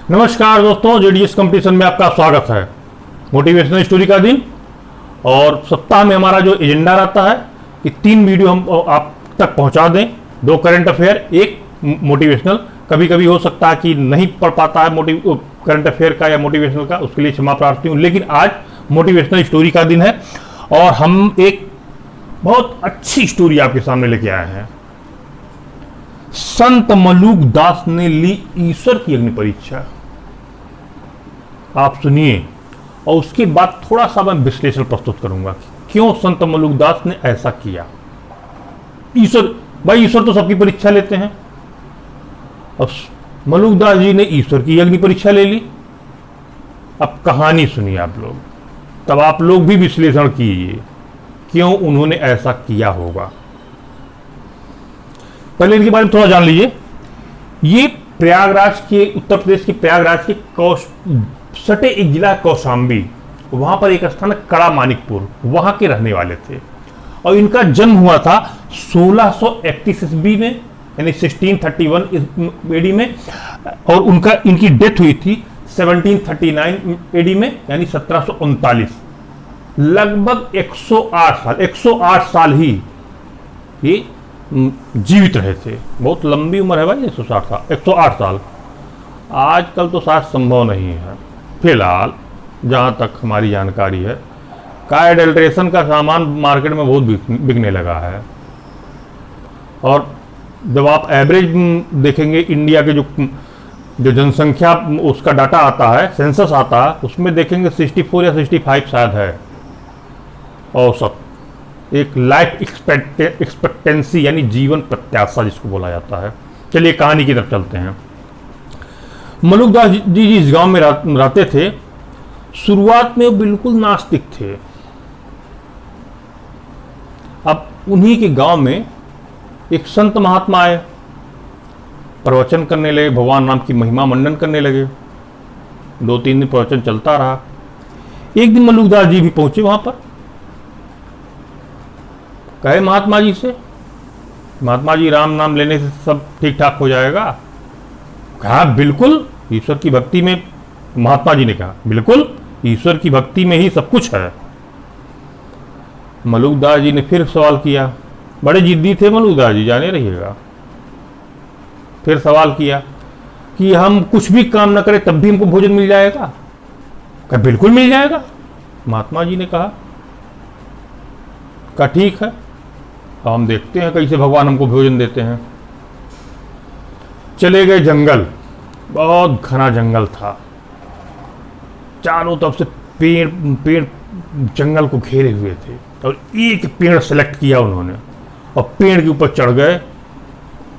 नमस्कार दोस्तों, JDS competition में आपका स्वागत है। मोटिवेशनल स्टोरी का दिन और सप्ताह में हमारा जो एजेंडा रहता है कि 3 वीडियो हम आप तक पहुंचा दें। 2 करंट अफेयर, 1 मोटिवेशनल। कभी कभी हो सकता है कि नहीं पढ़ पाता है करंट अफेयर का या मोटिवेशनल का, उसके लिए क्षमा प्रार्थी हूँ। लेकिन आज मोटिवेशनल स्टोरी का दिन है और हम एक बहुत अच्छी स्टोरी आपके सामने लेके आए हैं। संत मलूक दास ने ली ईश्वर की अग्नि परीक्षा। आप सुनिए और उसके बाद थोड़ा सा मैं विश्लेषण प्रस्तुत करूंगा कि क्यों संत मलूक दास ने ऐसा किया। ईश्वर तो सबकी परीक्षा लेते हैं। अब मलूक दास जी ने ईश्वर की अग्नि परीक्षा ले ली। अब कहानी सुनिए आप लोग, तब आप लोग भी विश्लेषण कीजिए क्यों उन्होंने ऐसा किया होगा। पहले इनके बारे में थोड़ा जान लीजिए। ये प्रयागराज के, उत्तर प्रदेश के प्रयागराज के सटे एक जिला कौशाम्बी, वहां पर एक स्थान है कड़ा मानिकपुर, वहां के रहने वाले थे। और इनका जन्म हुआ था 1631 ईस्वी में, यानी 1631 एडी में, और इनकी डेथ हुई थी 1739 एडी में, यानी 1739। लगभग 108 साल ही ये जीवित रहे थे। बहुत लंबी उम्र है भाई, 108 साल। आजकल तो शायद संभव नहीं है। फिलहाल जहाँ तक हमारी जानकारी है, कार एडल्ट्रेशन का सामान मार्केट में बहुत बिकने लगा है। और जब आप एवरेज देखेंगे, इंडिया के जो जनसंख्या उसका डाटा आता है, सेंसस आता है, उसमें देखेंगे 64 या 65 शायद है औसत। एक लाइफ एक्सपेक्टेंसी यानी जीवन प्रत्याशा जिसको बोला जाता है। चलिए कहानी की तरफ चलते हैं। मलूक दास जी जिस गांव में रहते थे, शुरुआत में वो बिल्कुल नास्तिक थे। अब उन्हीं के गांव में एक संत महात्मा आए, प्रवचन करने लगे, भगवान राम की महिमा मंडन करने लगे। 2-3 दिन प्रवचन चलता रहा। एक दिन मलूक दास जी भी पहुंचे वहां पर। कहे महात्मा जी से, महात्मा जी राम नाम लेने से सब ठीक ठाक हो जाएगा? कहा बिल्कुल, ईश्वर की भक्ति में, महात्मा जी ने कहा बिल्कुल ईश्वर की भक्ति में ही सब कुछ है। मलूक दास जी ने फिर सवाल किया। बड़े जिद्दी थे मलूक दास जी, जाने रहिएगा। फिर सवाल किया कि हम कुछ भी काम न करें तब भी हमको भोजन मिल जाएगा? कहा बिल्कुल मिल जाएगा। महात्मा जी ने कहा ठीक है, हम देखते हैं कैसे भगवान हमको भोजन देते हैं। चले गए जंगल। बहुत घना जंगल था, चारों तरफ से पेड़ जंगल को घेरे हुए थे। और एक पेड़ सेलेक्ट किया उन्होंने और पेड़ के ऊपर चढ़ गए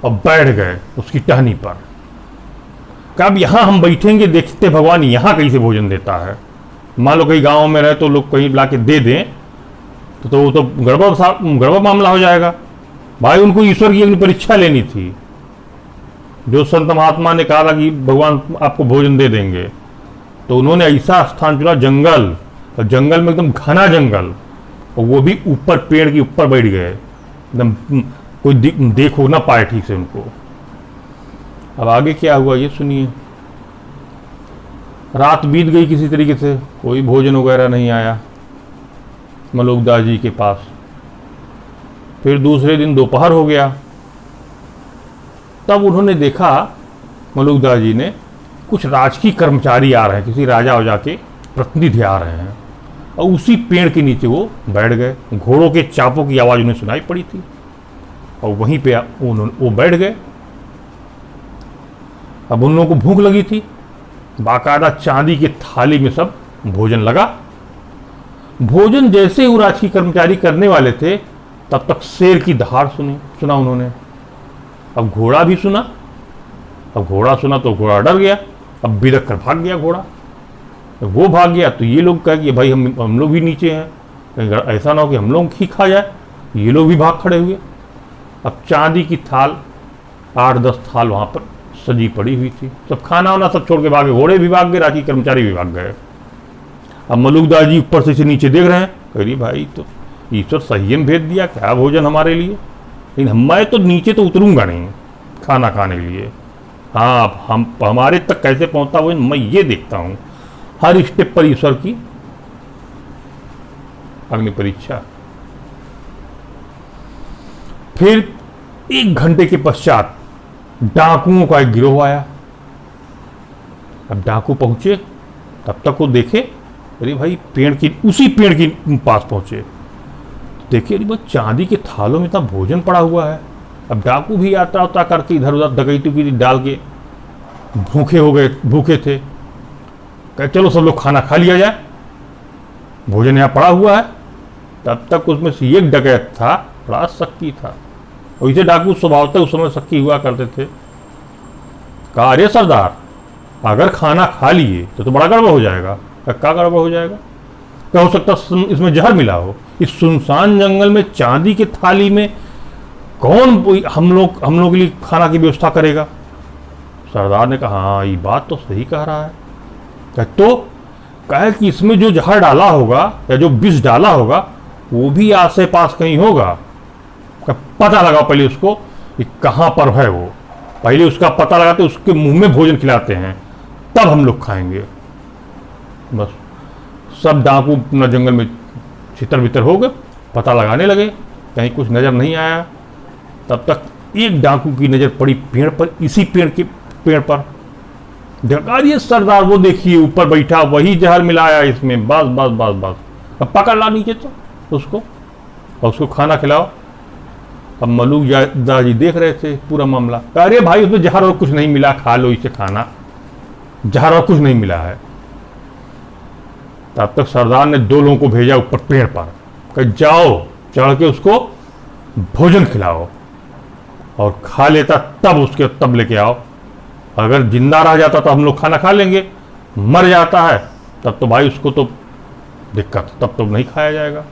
और बैठ गए उसकी टहनी पर। कहा अब यहां हम बैठेंगे, देखते भगवान यहां कैसे भोजन देता है। मान लो कहीं गांव में रहे तो लोग कहीं ला के दे दें तो वो तो गड़बड़ मामला हो जाएगा। भाई उनको ईश्वर की अपनी परीक्षा लेनी थी। जो संत महात्मा ने कहा था कि भगवान आपको भोजन दे देंगे, तो उन्होंने ऐसा स्थान चुना, जंगल, और जंगल में एकदम घना जंगल, और वो भी ऊपर पेड़ के ऊपर बैठ गए, एकदम कोई देखो ना पाए ठीक से उनको। अब आगे क्या हुआ ये सुनिए। रात बीत गई किसी तरीके से, कोई भोजन वगैरह नहीं आया मलूक दास जी के पास। फिर दूसरे दिन दोपहर हो गया। तब उन्होंने देखा, मलूक दास जी ने, कुछ राजकीय कर्मचारी आ रहे हैं, किसी राजा वजा के प्रतिनिधि आ रहे हैं, और उसी पेड़ के नीचे वो बैठ गए। घोड़ों के चापों की आवाज़ उन्हें सुनाई पड़ी थी और वहीं पे वो बैठ गए। अब उन लोगों को भूख लगी थी। बाकायदा चांदी की थाली में सब भोजन लगा। भोजन जैसे ही वो राजकीय कर्मचारी करने वाले थे, तब तक शेर की दहाड़ सुना उन्होंने। अब घोड़ा भी सुना। अब घोड़ा सुना तो घोड़ा डर गया। अब बिलख कर भाग गया घोड़ा। वो भाग गया तो ये लोग कहे कि भाई हम लोग भी नीचे हैं, कहीं ऐसा ना हो कि हम लोग ही खा जाए। ये लोग भी भाग खड़े हुए। अब चांदी की थाल, 8-10 थाल वहाँ पर सजी पड़ी हुई थी। सब खाना वाना सब छोड़ के भागे। घोड़े भी भाग गए, राजकीय कर्मचारी भी भाग गए। अब मलूक दास जी ऊपर से नीचे देख रहे हैं, कह रही भाई तो ईश्वर संयम भेज दिया क्या भोजन हमारे लिए, लेकिन मैं तो नीचे तो उतरूंगा नहीं खाना खाने के लिए। हाँ, हम हमारे तक कैसे पहुंचता वो मैं ये देखता हूं। हर स्टेप पर ईश्वर की अग्नि परीक्षा। फिर 1 घंटे के पश्चात डाकुओं का एक गिरोह आया। अब डाकू पहुंचे, तब तक वो देखे, अरे भाई उसी पेड़ की पास पहुंचे, देखिए अरे भाई चांदी के थालों में इतना भोजन पड़ा हुआ है। अब डाकू भी यात्रा उतरा करके इधर उधर डकैती की डाल के भूखे थे। कहे चलो सब लोग खाना खा लिया जाए, भोजन यहाँ पड़ा हुआ है। तब तक उसमें से एक डकैत था, बड़ा शक्की था, और इसे डाकू स्वभावतः उस समय शक्की हुआ करते थे। कहा अरे सरदार, अगर खाना खा लिए तो बड़ा गड़बड़ हो जाएगा। क्या गड़बड़ हो जाएगा? क्या हो सकता इसमें जहर मिला हो? इस सुनसान जंगल में चांदी की थाली में कौन हम लोग के लिए खाना की व्यवस्था करेगा? सरदार ने कहा हाँ, ये बात तो सही कह रहा है। तो कहे कि इसमें जो जहर डाला होगा या जो विष डाला होगा वो भी आसे पास कहीं होगा। पता लगाओ पहले उसको कि कहाँ पर है वो, पहले उसका पता लगाते, उसके मुंह में भोजन खिलाते हैं, तब हम लोग खाएंगे। बस सब डाकू अपना जंगल में छितर बितर हो गए, पता लगाने लगे, कहीं कुछ नज़र नहीं आया। तब तक एक डाकू की नज़र पड़ी पेड़ पर, इसी पेड़ पर। देखा ये सरदार, वो देखिए ऊपर बैठा, वही जहर मिलाया इसमें, बस बस बस बस। अब पकड़ ला नीचे तो उसको, और उसको खाना खिलाओ। अब मलूक दादाजी देख रहे थे पूरा मामला। अरे भाई उसमें जहर और कुछ नहीं मिला, खा लो इसे खाना, जहर और कुछ नहीं मिला है। तब तक सरदार ने 2 लोगों को भेजा ऊपर पेड़ पर, कहा जाओ चढ़ के उसको भोजन खिलाओ, और खा लेता तब लेके आओ। अगर जिंदा रह जाता तो हम लोग खाना खा लेंगे, मर जाता है तब तो भाई उसको तो दिक्कत, तब तो नहीं खाया जाएगा।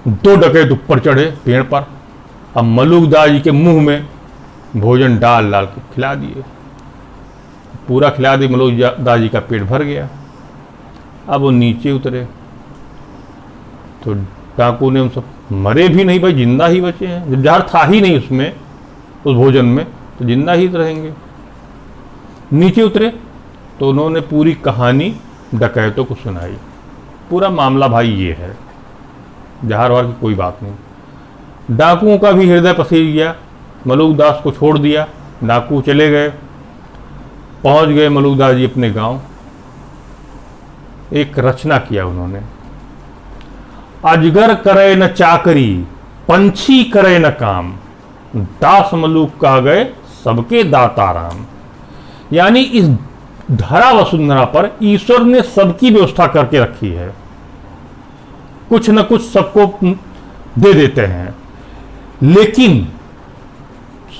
2 डकैत ऊपर चढ़े पेड़ पर, अब मलूक दादाजी के मुंह में भोजन डाल के खिला दिए, पूरा खिला दिए। मलूक दादाजी का पेट भर गया। अब वो नीचे उतरे तो डाकू ने उन सब, मरे भी नहीं भाई, जिंदा ही बचे हैं, जब जहर था ही नहीं उसमें, उस भोजन में, तो जिंदा ही रहेंगे। नीचे उतरे तो उन्होंने पूरी कहानी डकैतों को सुनाई। पूरा मामला भाई ये है, जहर वहर की कोई बात नहीं। डाकुओं का भी हृदय पसीज गया, मलूक दास को छोड़ दिया, डाकू चले गए। पहुंच गए मलूक दास जी अपने गांव। एक रचना किया उन्होंने, अजगर करे न चाकरी, पंछी करे न काम, दास मलूक कह गए सबके दाता राम। यानी इस धरा वसुंधरा पर ईश्वर ने सबकी व्यवस्था करके रखी है, कुछ न कुछ सबको दे देते हैं, लेकिन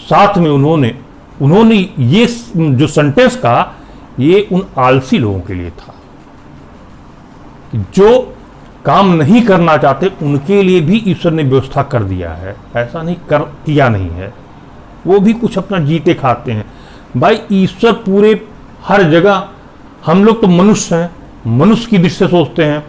साथ में उन्होंने ये जो सेंटेंस कहा, ये उन आलसी लोगों के लिए था जो काम नहीं करना चाहते, उनके लिए भी ईश्वर ने व्यवस्था कर दिया है। ऐसा नहीं किया नहीं है, वो भी कुछ अपना जीते खाते हैं। भाई ईश्वर पूरे हर जगह, हम लोग तो मनुष्य हैं, मनुष्य की दृष्टि से सोचते हैं।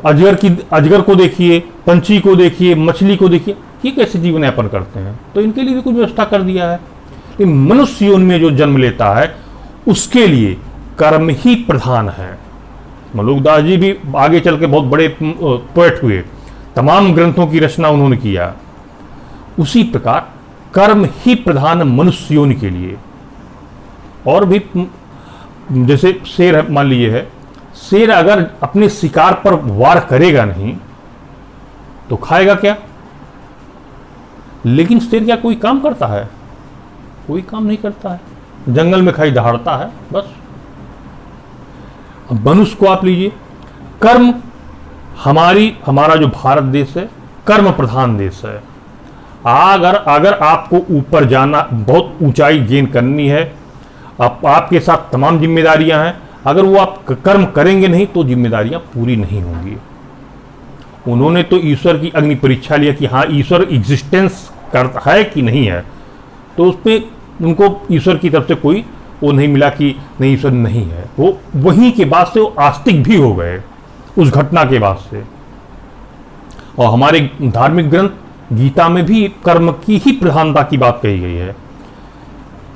अजगर को देखिए, पंछी को देखिए, मछली को देखिए, ये कैसे जीवन यापन करते हैं, तो इनके लिए भी कुछ व्यवस्था कर दिया है। लेकिन मनुष्य योनि में जो जन्म लेता है उसके लिए कर्म ही प्रधान है। मलूक दास जी भी आगे चल के बहुत बड़े पोएट हुए, तमाम ग्रंथों की रचना उन्होंने किया। उसी प्रकार कर्म ही प्रधान मनुष्य योनि के लिए। और भी जैसे शेर मान लीजिए है, शेर अगर अपने शिकार पर वार करेगा नहीं तो खाएगा क्या? लेकिन शेर क्या कोई काम करता है? कोई काम नहीं करता है, जंगल में खाई दहाड़ता है बस। अब मनुष्य को आप लीजिए, कर्म, हमारा जो भारत देश है कर्म प्रधान देश है। अगर आपको ऊपर जाना, बहुत ऊंचाई गेन करनी है, आपके साथ तमाम जिम्मेदारियां हैं, अगर वो आप कर्म करेंगे नहीं तो जिम्मेदारियां पूरी नहीं होंगी। उन्होंने तो ईश्वर की अग्नि परीक्षा लिया कि हाँ ईश्वर एग्जिस्टेंस करता है कि नहीं है, तो उसमें उनको ईश्वर की तरफ से कोई वो नहीं मिला कि नहीं ईश्वर नहीं है। वो वहीं के बाद से वो आस्तिक भी हो गए उस घटना के बाद से। और हमारे धार्मिक ग्रंथ गीता में भी कर्म की ही प्रधानता की बात कही गई है।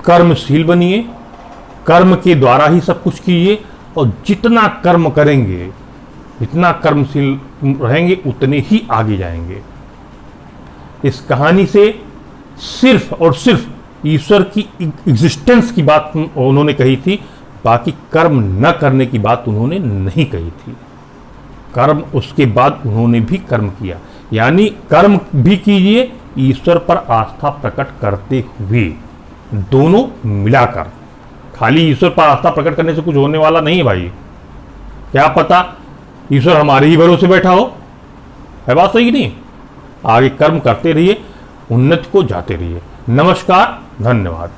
कर्मशील बनिए, कर्म के द्वारा ही सब कुछ कीजिए, और जितना कर्म करेंगे, जितना कर्मशील रहेंगे, उतने ही आगे जाएंगे। इस कहानी से सिर्फ और सिर्फ ईश्वर की एग्जिस्टेंस की बात उन्होंने कही थी, बाकी कर्म न करने की बात उन्होंने नहीं कही थी। कर्म उसके बाद उन्होंने भी कर्म किया, यानी कर्म भी कीजिए, ईश्वर पर आस्था प्रकट करते हुए, दोनों मिलाकर। खाली ईश्वर पर आस्था प्रकट करने से कुछ होने वाला नहीं है भाई। क्या पता ईश्वर हमारे ही भरोसे बैठा हो, है बात सही नहीं? आगे कर्म करते रहिए, उन्नति को जाते रहिए। नमस्कार, धन्यवाद।